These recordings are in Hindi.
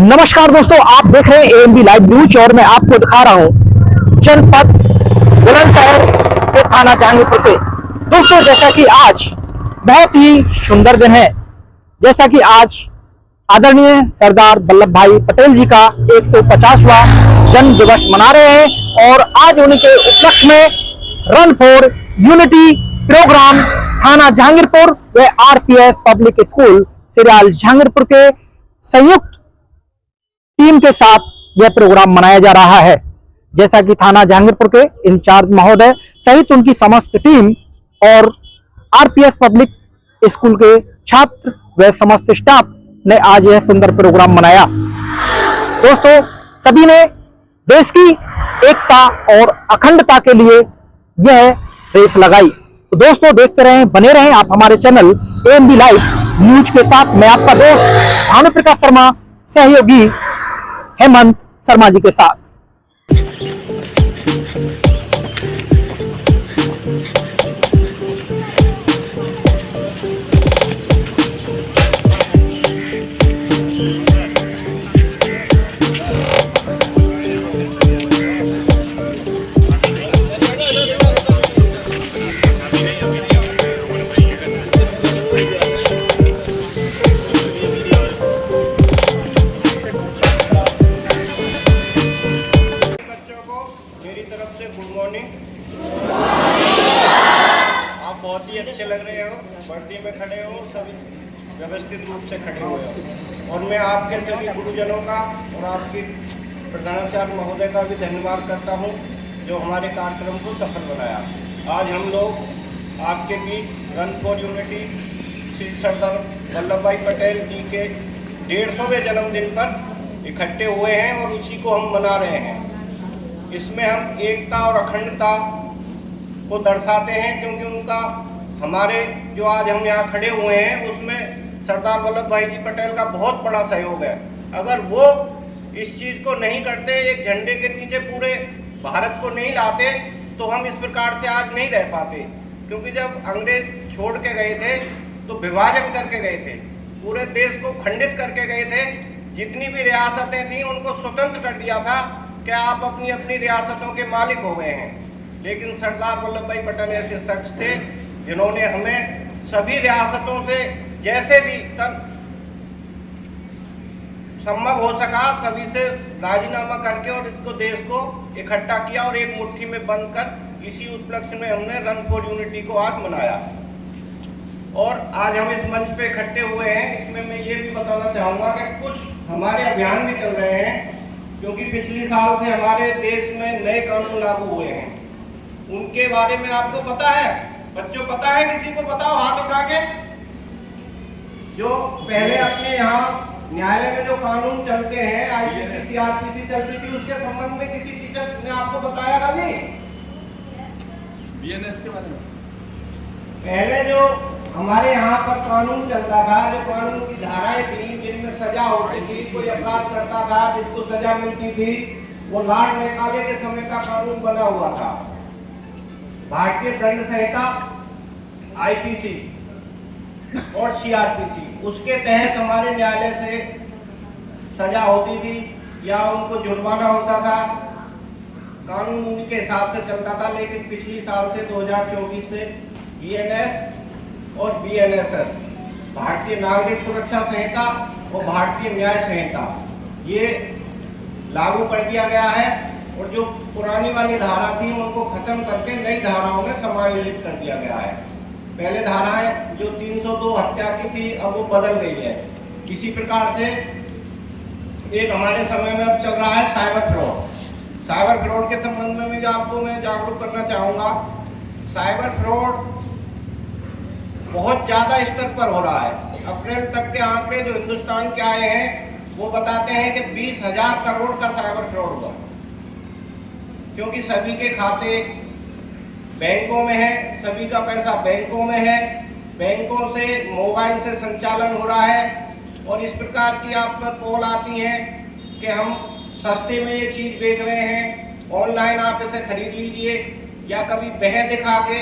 नमस्कार दोस्तों, आप देख रहे हैं एएनबी लाइव न्यूज और मैं आपको दिखा रहा हूं जनपद बुलंदशहर के थाना जहांगीरपुर से। दोस्तों, जैसा कि आज बहुत ही सुंदर दिन है, जैसा कि आज आदरणीय सरदार वल्लभ भाई पटेल जी का 150वां जन्म दिवस मना रहे हैं और आज उनके उपलक्ष्य में रन फॉर यूनिटी प्रोग्राम थाना जहांगीरपुर व RPS public school serial Jahangirpur के संयुक्त टीम के साथ यह प्रोग्राम मनाया जा रहा है। जैसा कि थाना जहांगीरपुर के इंचार्ज महोदय सहित उनकी समस्त टीम और आरपीएस पब्लिक स्कूल के छात्र व समस्त स्टाफ ने आज यह सुंदर प्रोग्राम मनाया। दोस्तों, सभी ने देश की एकता और अखंडता के लिए यह रेस लगाई। तो दोस्तों, देखते रहें, बने रहें आप हमारे चैनल एएनबी लाइव न्यूज के साथ। मैं आपका दोस्त भानुप्रकाश शर्मा, सहयोगी हेमंत शर्मा जी के साथ। तरफ से गुड मॉर्निंग। आप बहुत ही अच्छे लग रहे हो, वर्दी में खड़े हो, सभी व्यवस्थित रूप से खड़े हुए हो और मैं आपके सभी गुरुजनों का और आपकी प्रधानाचार्य महोदय का भी धन्यवाद करता हूं जो हमारे कार्यक्रम को सफल बनाया। आज हम लोग आपके बीच run for unity Shri Sardar Vallabh भाई पटेल जी के 150वें जन्मदिन पर इकट्ठे हुए हैं और उसी को हम मना रहे हैं। इसमें हम एकता और अखंडता को दर्शाते हैं क्योंकि उनका हमारे जो आज हम यहाँ खड़े हुए हैं उसमें सरदार वल्लभ भाई जी पटेल का बहुत बड़ा सहयोग है। अगर वो इस चीज़ को नहीं करते, एक झंडे के नीचे पूरे भारत को नहीं लाते, तो हम इस प्रकार से आज नहीं रह पाते। क्योंकि जब अंग्रेज छोड़ के गए थे तो विभाजन करके गए थे, पूरे देश को खंडित करके गए थे। जितनी भी रियासतें थीं उनको स्वतंत्र कर दिया था कि आप अपनी अपनी रियासतों के मालिक हो गए हैं। लेकिन सरदार वल्लभ भाई पटेल ऐसे शख्स थे जिन्होंने हमें सभी रियासतों से जैसे भी तक संभव हो सका सभी से राजीनामा करके और इसको देश को इकट्ठा किया और एक मुट्ठी में बंद कर इसी उपलक्ष्य में हमने रन फॉर यूनिटी को आज मनाया। और आज हम इस मंच पे इकट्ठे हुए हैं, इसमें मैं ये भी बताना चाहूँगा कि कुछ हमारे अभियान भी चल रहे हैं क्योंकि पिछले साल से हमारे देश में नए कानून लागू हुए हैं। उनके बारे में आपको पता है? बच्चों, पता है? किसी को बताओ हाथ उठा के। जो पहले अपने यहाँ न्यायालय में जो कानून चलते हैं, आईपीसी सीआरपीसी चलती थी, उसके संबंध में किसी टीचर ने आपको बताया था? नहीं। बीएनएस के बारे में पहले जो हमारे यहाँ पर कानून चलता था, जो कानून की धाराएं थी जिनमें सजा होती थी, कोई अपराध करता था जिसको सजा मिलती थी, वो लॉर्ड मैकाले के समय का कानून बना हुआ था। भारतीय दंड संहिता, आईपीसी और सीआरपीसी, उसके तहत हमारे न्यायालय से सजा होती थी या उनको जुर्माना होता था। कानून उनके हिसाब से चलता था। लेकिन पिछले साल से 2024 से बीएनएस और बीएनएसएस, भारतीय नागरिक सुरक्षा संहिता और भारतीय न्याय संहिता, ये लागू कर दिया गया है और जो पुरानी वाली धारा थी उनको खत्म करके नई धाराओं में समायोजित कर दिया गया है। पहले धाराएं जो 302 हत्या की थी अब वो बदल गई है। इसी प्रकार से एक हमारे समय में अब चल रहा है साइबर फ्रॉड। साइबर फ्रॉड के संबंध में भी आपको मैं जागरूक करना चाहूँगा। साइबर फ्रॉड बहुत ज़्यादा स्तर पर हो रहा है। अप्रैल तक के आंकड़े जो हिंदुस्तान के आए हैं वो बताते हैं कि 20,000 करोड़ का साइबर फ्रॉड हुआ, क्योंकि सभी के खाते बैंकों में है, सभी का पैसा बैंकों में है, बैंकों से मोबाइल से संचालन हो रहा है और इस प्रकार की आप पर कॉल आती हैं कि हम सस्ते में ये चीज़ बेच रहे हैं, ऑनलाइन आप इसे खरीद लीजिए, या कभी बह दिखा के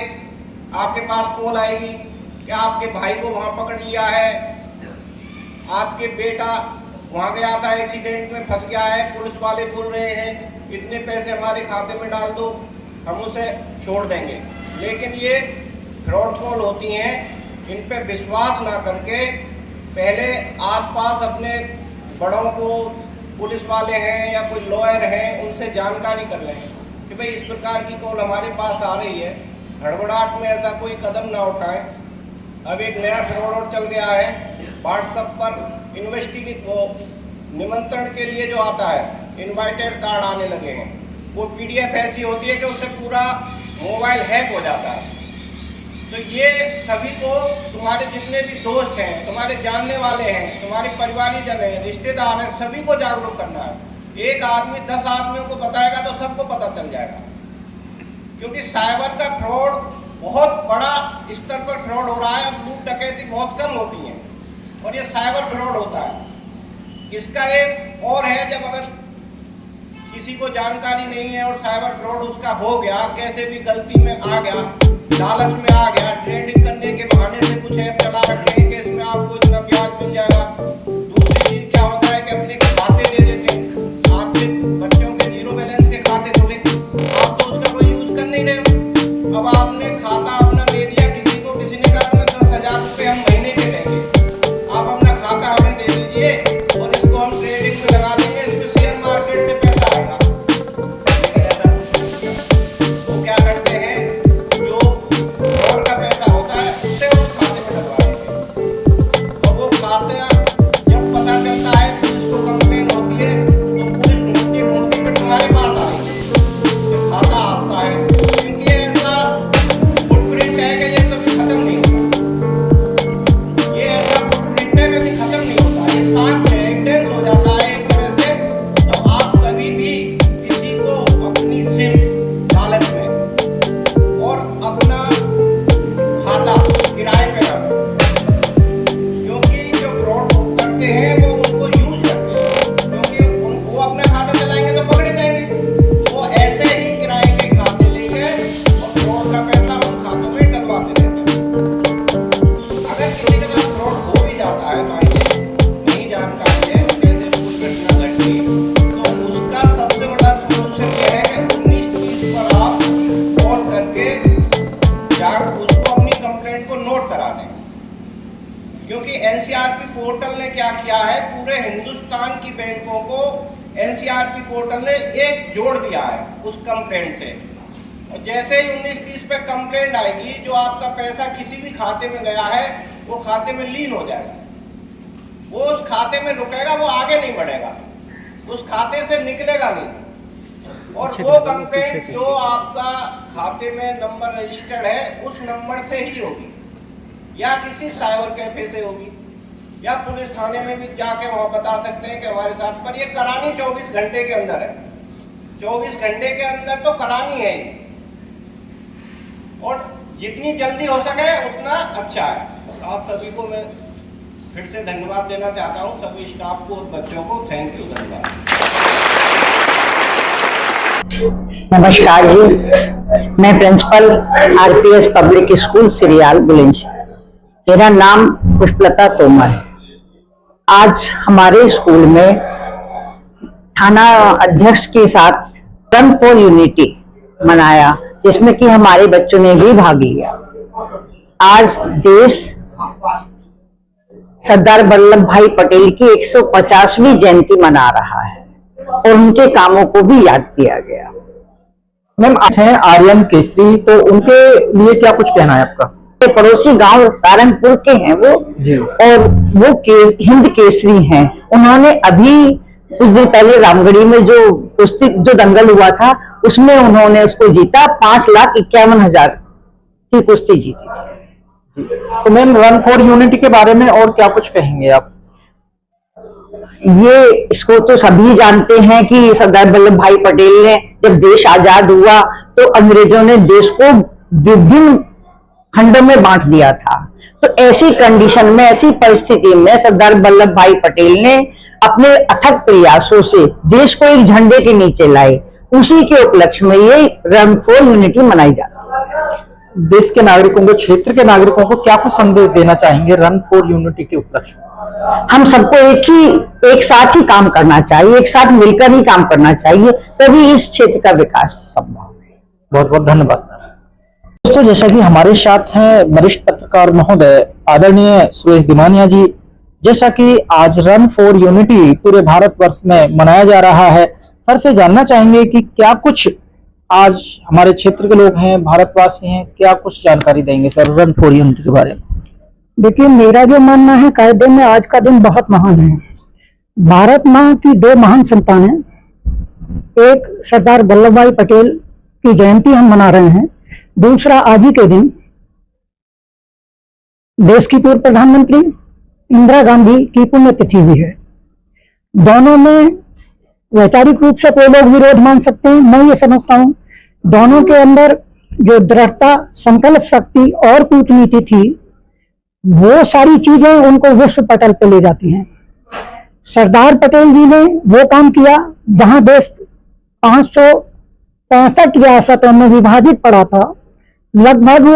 आपके पास कॉल आएगी कि आपके भाई को वहाँ पकड़ लिया है, आपके बेटा वहाँ गया था, एक्सीडेंट में फंस गया है, पुलिस वाले बोल रहे हैं इतने पैसे हमारे खाते में डाल दो, हम उसे छोड़ देंगे। लेकिन ये फ्रॉड कॉल होती हैं, इन पे विश्वास ना करके पहले आसपास अपने बड़ों को, पुलिस वाले हैं या कोई लॉयर हैं, उनसे जानकारी कर लें कि भाई इस प्रकार की कॉल हमारे पास आ रही है, हड़बड़ाहट में ऐसा कोई कदम ना उठाएं। अब एक नया फ्रॉड और चल गया है, व्हाट्सएप पर इन्वेस्टिगेट वो निमंत्रण के लिए जो आता है, इनवाइटेड कार्ड आने लगे हैं। वो पीडीएफ ऐसी होती है कि उससे पूरा मोबाइल हैक हो जाता है। तो ये सभी को, तुम्हारे जितने भी दोस्त हैं, तुम्हारे जानने वाले हैं, तुम्हारे परिवारीजन हैं, रिश्तेदार हैं, सभी को जागरूक करना है। एक आदमी 10 आदमियों को बताएगा तो सबको पता चल जाएगा, क्योंकि साइबर का फ्रॉड बहुत बड़ा स्तर पर फ्रॉड हो रहा है। अब लूट डकैती बहुत कम होती है और ये साइबर फ्रॉड होता है। इसका एक और है, जब अगर किसी को जानकारी नहीं है और साइबर फ्रॉड उसका हो गया, कैसे भी गलती में आ गया, लालच में आ गया, ट्रेडिंग करने के बहाने से कुछ ऐप चला रखे हैं कि इसमें आपको इतना ब्याज मिल जाएगा। दूसरी चीज क्या होता है कि अपने खाते दे देते हैं, आपके बच्चों के जीरो बैलेंस के खाते खुले, आप तो उसका कोई यूज कर नहीं रहे हो। अब आपने खाता अपना दे दिया किसी को, किसी ने कहा तुम्हें 10,000 रुपये हम महीने के देंगे, आप अपना खाता हमें दे दीजिए और इसको हम ट्रेडिंग में लगा देंगे, इसमें शेयर मार्केट से पैसा आएगा। लेकिन ऐसा वो क्या करते हैं, जो फ्रॉड का पैसा होता है उसे उस खाते में डलवा देते हैं। और वो खाते जब पता चलता है, पुलिस को कंप्लेन होती है, तो पुलिस ढूंढती फिर तुम्हारे पास आएगी कि खाता आपका है, क्योंकि ऐसा फुटप्रिंट है कि ये कभी खत्म नहीं होता। ये ऐसा फुटप्रिंट है कभी खत्म नहीं होता, ये साथ में एविडेंस हो जाता है एक तरह से। तो आप कभी भी किसी को अपनी सिम लालच में और अपना खाता किराए पे ना दो, क्योंकि जो फ्रॉड करते हैं वो उनको यूज करते हैं, क्योंकि वो अपना खाता चलाएंगे तो पकड़े जाएंगे। वो ऐसे ही किराए के खाते लेंगे और फ्रॉड का पैसा उन खातों में डलवाते रहते हैं। अगर किसी के साथ फ्रॉड हो भी जाता है, मान लीजिए नहीं जानकारी है और कैसे कोई घटना घट गई, तो उसका सबसे बड़ा सोल्यूशन यह है कि 1930 पर आप फोन करके उसको अपनी कंप्लेंट को नोट करा दें। क्योंकि एनसीआरपी पोर्टल ने क्या किया है, पूरे हिंदुस्तान की बैंकों को एनसीआरपी पोर्टल ने एक जोड़ दिया है उस कंप्लेंट से। और जैसे ही 1930 पे कंप्लेंट आएगी, जो आपका पैसा किसी भी खाते में गया है वो खाते में लीन हो जाएगा, वो उस खाते में रुकेगा, वो आगे नहीं बढ़ेगा, उस खाते से निकलेगा नहीं। और वो कंप्लेंट जो आपका खाते में नंबर रजिस्टर्ड है उस नंबर से ही होगी, या किसी साइबर कैफे से होगी, या पुलिस थाने में भी जाके वहां बता सकते हैं कि हमारे साथ। पर ये करानी 24 घंटे के अंदर है, 24 घंटे के अंदर तो करानी है ये, और जितनी जल्दी हो सके उतना अच्छा है। आप सभी को मैं फिर से धन्यवाद देना चाहता हूँ, सभी स्टाफ को और बच्चों को। थैंक यू, धन्यवाद। नमस्कार जी, मैं principal RPS public school Siriyal Bulandshahr, मेरा नाम पुष्पलता तोमर है। आज हमारे स्कूल में थाना अध्यक्ष के साथ रन फॉर यूनिटी मनाया, जिसमें कि हमारे बच्चों ने भी भाग लिया। आज देश सरदार वल्लभ भाई पटेल की 150वीं जयंती मना रहा है और उनके कामों को भी याद किया गया। मैम आज हैं आर्यन केसरी, तो उनके लिए क्या कुछ कहना है आपका? पड़ोसी गांव सहारनपुर के हैं वो जी, और वो हिंद केसरी हैं। उन्होंने अभी कुछ दिन पहले रामगढ़ी में जो दंगल हुआ था उसमें उन्होंने उसको जीता, 5,51,000 की कुश्ती जीती थी। तो मैम रन फॉर यूनिटी के बारे में और क्या कुछ कहेंगे आप? ये इसको तो सभी जानते हैं कि सरदार वल्लभ भाई पटेल ने जब देश आजाद हुआ तो अंग्रेजों ने देश को विभिन्न खंडों में बांट दिया था। तो ऐसी कंडीशन में, ऐसी परिस्थिति में सरदार वल्लभ भाई पटेल ने अपने अथक प्रयासों से देश को एक झंडे के नीचे लाए। उसी के उपलक्ष्य में ये रन फॉर यूनिटी मनाई जाती है। देश के नागरिकों को, क्षेत्र के नागरिकों को क्या कुछ संदेश देना चाहेंगे रन फॉर यूनिटी के उपलक्ष्य में? हम सबको एक साथ ही काम करना चाहिए, एक साथ मिलकर ही काम करना चाहिए, तभी इस क्षेत्र का विकास संभव है। बहुत बहुत धन्यवाद। दोस्तों, जैसा कि हमारे साथ हैं वरिष्ठ पत्रकार महोदय आदरणीय सुरेश दिमानिया जी। जैसा कि आज रन फॉर यूनिटी पूरे भारतवर्ष में मनाया जा रहा है, सर से जानना चाहेंगे कि क्या कुछ आज हमारे क्षेत्र के लोग हैं, भारतवासी हैं, क्या कुछ जानकारी देंगे सर रन फॉर यूनिटी के बारे में? देखिए, मेरा जो मानना है, कायदे में आज का दिन बहुत महान है। भारत माँ की दो महान संतान हैं। एक सरदार वल्लभ भाई पटेल की जयंती हम मना रहे हैं, दूसरा आज ही के दिन देश की पूर्व प्रधानमंत्री इंदिरा गांधी की पुण्यतिथि भी है। दोनों में वैचारिक रूप से कोई लोग विरोध मान सकते हैं, मैं ये समझता हूं दोनों के अंदर जो दृढ़ता, संकल्प शक्ति और कूटनीति थी, वो सारी चीजें उनको विश्व पटल पे ले जाती हैं। सरदार पटेल जी ने वो काम किया जहां देश 565 रियासतों में विभाजित पड़ा था। लगभग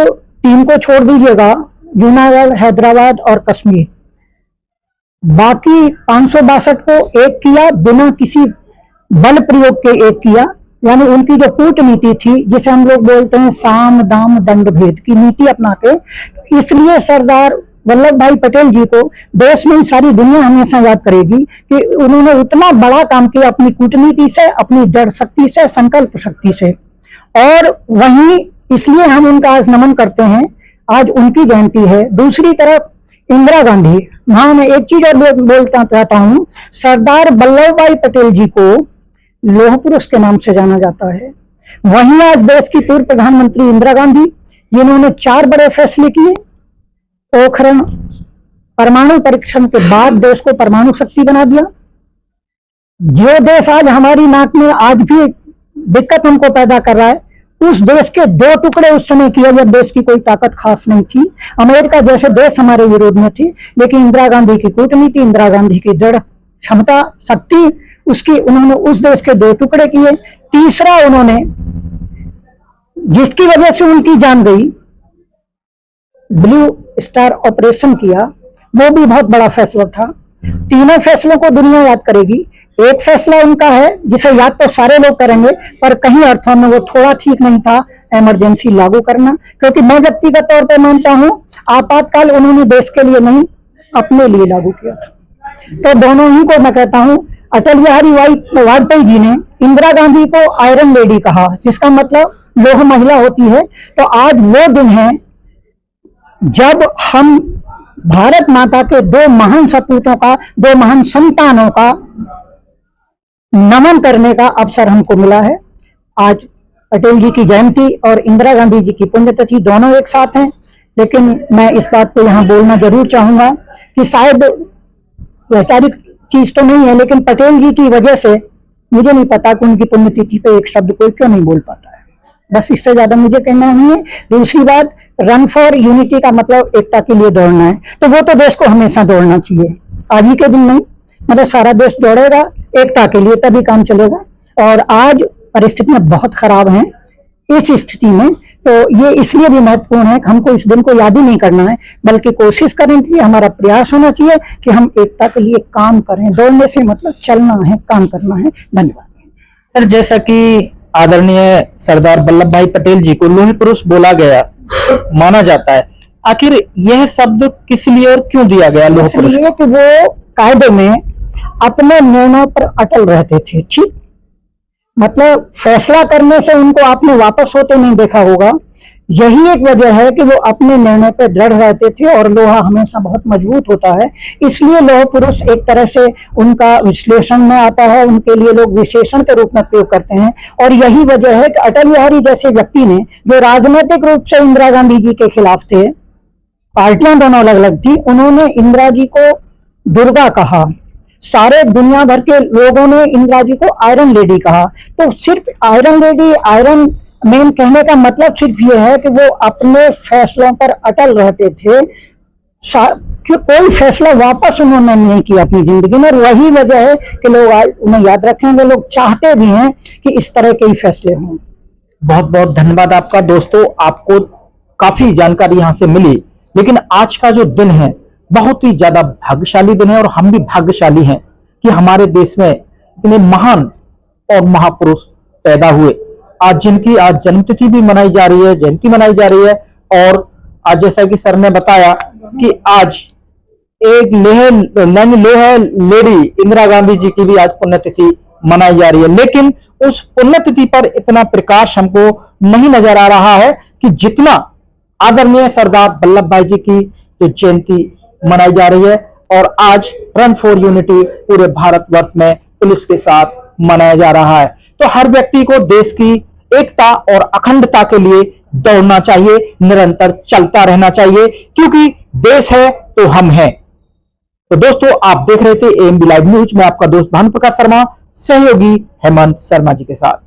3 को छोड़ दीजिएगा, जूनागढ़, हैदराबाद और कश्मीर, बाकी 562 को एक किया, बिना किसी बल प्रयोग के एक किया। यानी उनकी जो कूटनीति थी, जिसे हम लोग बोलते हैं साम दाम दंड भेद की नीति अपना के, इसलिए सरदार वल्लभ भाई पटेल जी को देश में सारी दुनिया हमेशा याद करेगी कि उन्होंने उतना बड़ा काम किया अपनी कूटनीति से, अपनी दृढ़ शक्ति से, संकल्प शक्ति से। और वहीं इसलिए हम उनका आज नमन करते हैं, आज उनकी जयंती है। दूसरी तरफ इंदिरा गांधी, वहां मैं एक चीज और बोलता चाहता हूं, सरदार वल्लभ भाई पटेल जी को लौह पुरुष के नाम से जाना जाता है। वहीं आज देश की पूर्व प्रधानमंत्री इंदिरा गांधी, जिन्होंने 4 बड़े फैसले किए, पोखरण परमाणु परीक्षण के बाद देश को परमाणु शक्ति बना दिया। जो देश आज हमारी नाक में आज भी दिक्कत हमको पैदा कर रहा है, उस देश के 2 टुकड़े उस समय किए जब देश की कोई ताकत खास नहीं थी। अमेरिका जैसे देश हमारे विरोध में थे, लेकिन इंदिरा गांधी की कूटनीति, इंदिरा गांधी की दृढ़ क्षमता, शक्ति, उसकी उन्होंने उस देश के 2 टुकड़े किए। तीसरा, उन्होंने जिसकी वजह से उनकी जान गई, ब्लू स्टार ऑपरेशन किया, वो भी बहुत बड़ा फैसला था। तीनों फैसलों को दुनिया याद करेगी। एक फैसला उनका है जिसे याद तो सारे लोग करेंगे, पर कहीं अर्थों में वो थोड़ा ठीक नहीं था, इमरजेंसी लागू करना। क्योंकि मैं व्यक्तिगत तौर पर मानता हूं आपातकाल उन्होंने देश के लिए नहीं, अपने लिए लागू किया था। तो दोनों ही को मैं कहता हूं, अटल बिहारी वाजपेयी जी ने इंदिरा गांधी को आयरन लेडी कहा, जिसका मतलब लोह महिला होती है। तो आज वो दिन है जब हम भारत माता के 2 महान सपूतों का, 2 महान संतानों का नमन करने का अवसर हमको मिला है। आज पटेल जी की जयंती और इंदिरा गांधी जी की पुण्यतिथि दोनों एक साथ हैं। लेकिन मैं इस बात को यहाँ बोलना जरूर चाहूंगा कि शायद वैचारिक चीज तो नहीं है, लेकिन पटेल जी की वजह से मुझे नहीं पता कि उनकी पुण्यतिथि पे एक शब्द कोई क्यों नहीं बोल पाता है। बस इससे ज्यादा मुझे कहना नहीं है। दूसरी बात, रन फॉर यूनिटी का मतलब एकता के लिए दौड़ना है, तो वो तो देश को हमेशा दौड़ना चाहिए, आज ही के दिन नहीं। मतलब सारा देश दौड़ेगा एकता के लिए, तभी काम चलेगा। और आज परिस्थितियां बहुत खराब हैं। इस स्थिति में तो ये इसलिए भी महत्वपूर्ण है कि हमको इस दिन को याद ही नहीं करना है, बल्कि कोशिश करनी चाहिए, हमारा प्रयास होना चाहिए कि हम एकता के लिए काम करें। दौड़ने से मतलब चलना है, काम करना है। धन्यवाद सर। जैसा कि आदरणीय सरदार वल्लभ भाई पटेल जी को लोह पुरुष बोला गया, माना जाता है, आखिर यह शब्द किस लिए और क्यों दिया गया लोह पुरुष? इसलिए कि वो कायदे में अपने निर्णयों पर अटल रहते थे। ठीक, मतलब फैसला करने से उनको आपने वापस होते नहीं देखा होगा। यही एक वजह है कि वो अपने निर्णय पर दृढ़ रहते थे, और लोहा हमेशा बहुत मजबूत होता है। इसलिए लोह पुरुष एक तरह से उनका विश्लेषण में आता है, उनके लिए लोग विशेषण के रूप में प्रयोग करते हैं। और यही वजह है कि अटल बिहारी जैसे व्यक्ति ने, जो राजनीतिक रूप से इंदिरा गांधी जी के खिलाफ थे, पार्टियां दोनों अलग अलग थी, उन्होंने इंदिरा जी को दुर्गा कहा। सारे दुनिया भर के लोगों ने इंदिरा जी को आयरन लेडी कहा। तो सिर्फ आयरन लेडी, आयरन मैन कहने का मतलब सिर्फ ये है कि वो अपने फैसलों पर अटल रहते थे, कि कोई फैसला वापस उन्होंने नहीं किया अपनी जिंदगी में। और वही वजह है कि लोग आज उन्हें याद रखेंगे, लोग चाहते भी हैं कि इस तरह के ही फैसले हों। बहुत बहुत धन्यवाद आपका। दोस्तों, आपको काफी जानकारी यहाँ से मिली, लेकिन आज का जो दिन है बहुत ही ज्यादा भाग्यशाली दिन है और हम भी भाग्यशाली हैं कि हमारे देश में इतने महान और महापुरुष पैदा हुए। आज जिनकी आज जन्मतिथि भी मनाई जा रही है, जयंती मनाई जा रही है। और आज जैसा कि सर ने बताया कि आज एक लोहे लेडी इंदिरा गांधी जी की भी आज पुण्यतिथि मनाई जा रही है, लेकिन उस पुण्यतिथि पर इतना प्रकाश हमको नहीं नजर आ रहा है कि जितना आदरणीय सरदार वल्लभ भाई जी की जो जयंती मनाई जा रही है। और आज रन फॉर यूनिटी पूरे भारतवर्ष में पुलिस के साथ मनाया जा रहा है। तो हर व्यक्ति को देश की एकता और अखंडता के लिए दौड़ना चाहिए, निरंतर चलता रहना चाहिए, क्योंकि देश है तो हम हैं। तो दोस्तों, आप देख रहे थे एएमबी लाइव न्यूज में आपका दोस्त भानु प्रकाश शर्मा, सहयोगी हेमंत शर्मा जी के साथ।